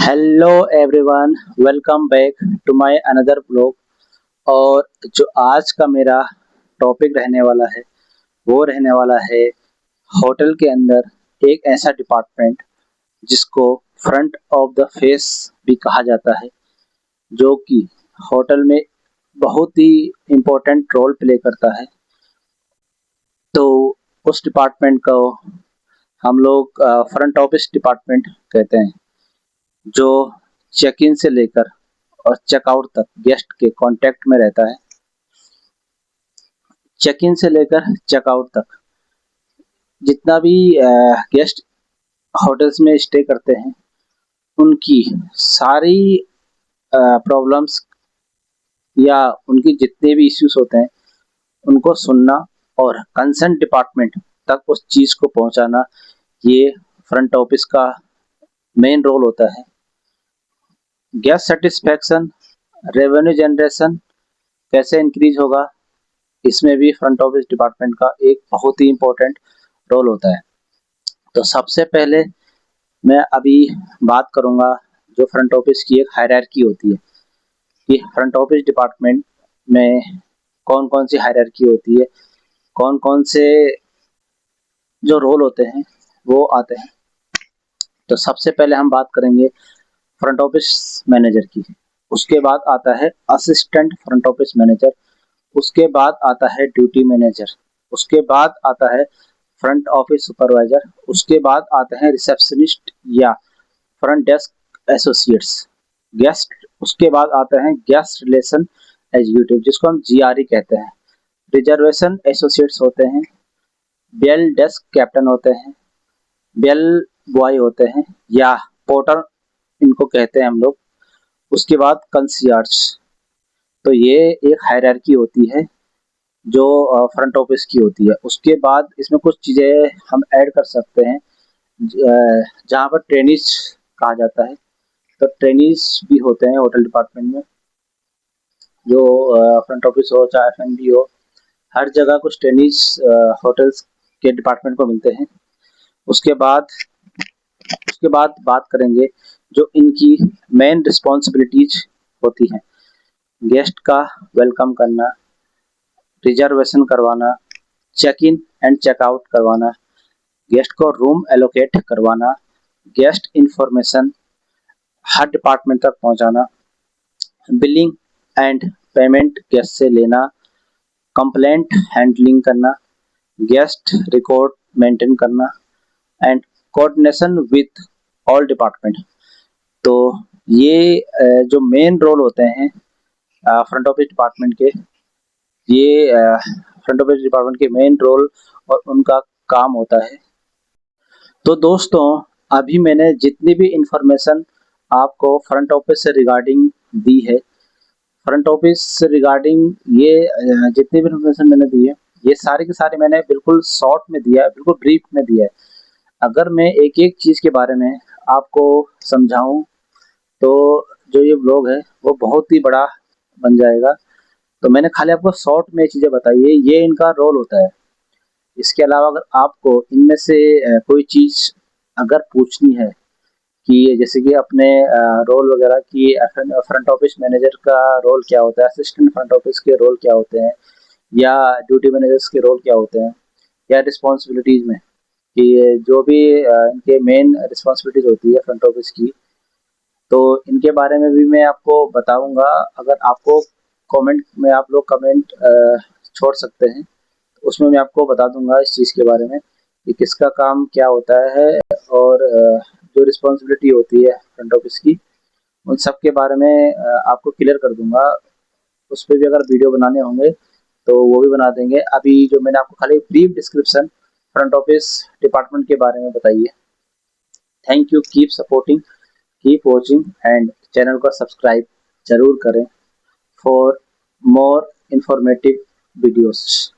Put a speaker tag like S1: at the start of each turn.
S1: Hello everyone, welcome back to my another blog. और जो आज का मेरा टॉपिक रहने वाला है वो रहने वाला है होटल के अंदर एक ऐसा डिपार्टमेंट जिसको फ्रंट ऑफ द फेस भी कहा जाता है, जो कि होटल में बहुत ही इम्पोर्टेंट रोल प्ले करता है। तो उस डिपार्टमेंट को हम लोग फ्रंट ऑफिस डिपार्टमेंट कहते हैं, जो चेक इन से लेकर और चेकआउट तक गेस्ट के कांटेक्ट में रहता है। चेक इन से लेकर चेकआउट तक जितना भी गेस्ट होटल्स में स्टे करते हैं, उनकी सारी प्रॉब्लम्स या उनकी जितने भी इश्यूज होते हैं उनको सुनना और कंसर्न डिपार्टमेंट तक उस चीज़ को पहुंचाना, ये फ्रंट ऑफिस का मेन रोल होता है। गेस्ट सेटिस्फैक्शन, रेवेन्यू जनरेशन कैसे इंक्रीज होगा, इसमें भी फ्रंट ऑफिस डिपार्टमेंट का एक बहुत ही इम्पोर्टेंट रोल होता है। तो सबसे पहले मैं अभी बात करूंगा जो फ्रंट ऑफिस की एक हायरार्की होती है कि फ्रंट ऑफिस डिपार्टमेंट में कौन कौन सी हायरार्की होती है, कौन कौन से जो रोल होते हैं वो आते हैं। तो सबसे पहले हम बात करेंगे फ्रंट ऑफिस मैनेजर की। उसके बाद आता है असिस्टेंट फ्रंट ऑफिस मैनेजर। उसके बाद आता है ड्यूटी मैनेजर। उसके बाद आता है फ्रंट ऑफिस सुपरवाइजर। उसके बाद आते हैं रिसेप्शनिस्ट या फ्रंट डेस्क एसोसिएट्स। गेस्ट, उसके बाद आते हैं गेस्ट रिलेशन एग्जीक्यूटिव, जिसको हम जीआरई कहते हैं। रिजर्वेशन एसोसिएट्स होते हैं, बेल डेस्क कैप्टन होते हैं, बेल बॉय होते हैं या पोर्टर इनको कहते हैं हम लोग। उसके बाद कंसियर्ज। तो ये एक हायरार्की होती है जो फ्रंट ऑफिस की होती है। उसके बाद इसमें कुछ चीज़ें हम ऐड कर सकते हैं जहाँ पर ट्रेनिज कहा जाता है। तो ट्रेनिज भी होते हैं होटल डिपार्टमेंट में, जो फ्रंट ऑफिस हो चाहे एफएनबी हो, हर जगह कुछ ट्रेनिज होटल्स के डिपार्टमेंट को मिलते हैं। उसके बाद बात करेंगे जो इनकी मेन रिस्पॉन्सिबिलिटीज होती हैं। गेस्ट का वेलकम करना, रिजर्वेशन करवाना, चेक इन एंड चेकआउट करवाना, गेस्ट को रूम एलोकेट करवाना, गेस्ट इंफॉर्मेशन हर डिपार्टमेंट तक पहुंचाना, बिलिंग एंड पेमेंट गेस्ट से लेना, कंप्लेंट हैंडलिंग करना, गेस्ट रिकॉर्ड मेंटेन करना and coordination with all department. तो ये जो मेन रोल होते हैं फ्रंट ऑफिस डिपार्टमेंट के, ये फ्रंट ऑफिस डिपार्टमेंट के मेन रोल और उनका काम होता है। तो दोस्तों, अभी मैंने जितनी भी इंफॉर्मेशन आपको फ्रंट ऑफिस से रिगार्डिंग दी है, फ्रंट ऑफिस से रिगार्डिंग ये जितनी भी इंफॉर्मेशन मैंने दी है, ये सारी की सारी मैंने बिल्कुल शॉर्ट में दिया है, बिल्कुल ब्रीफ में दिया है। अगर मैं एक एक चीज़ के बारे में आपको समझाऊं तो जो ये ब्लॉग है वो बहुत ही बड़ा बन जाएगा। तो मैंने खाली आपको शॉर्ट में चीज़ें बताई है, ये इनका रोल होता है। इसके अलावा अगर आपको इनमें से कोई चीज़ अगर पूछनी है कि जैसे कि अपने रोल वगैरह की, फ्रंट ऑफिस मैनेजर का रोल क्या होता है, असिस्टेंट फ्रंट ऑफिस के रोल क्या होते हैं, या ड्यूटी मैनेजर्स के रोल क्या होते हैं, या रिस्पॉन्सिबिलिटीज़ में कि जो भी इनके मेन रिस्पॉन्सिबिलिटीज़ होती है फ्रंट ऑफिस की, तो इनके बारे में भी मैं आपको बताऊंगा। अगर आपको कमेंट में आप लोग कमेंट छोड़ सकते हैं, तो उसमें मैं आपको बता दूंगा इस चीज़ के बारे में कि किसका काम क्या होता है, और जो रिस्पॉन्सिबिलिटी होती है फ्रंट ऑफिस की, उन सब के बारे में आपको क्लियर कर दूंगा। उस पर भी अगर वीडियो बनाने होंगे तो वो भी बना देंगे। अभी जो मैंने आपको खाली brief description front office department के बारे में बताई है। Thank you, keep supporting, keep watching and channel को सब्सक्राइब जरूर करें फॉर मोर इंफॉर्मेटिव वीडियोस।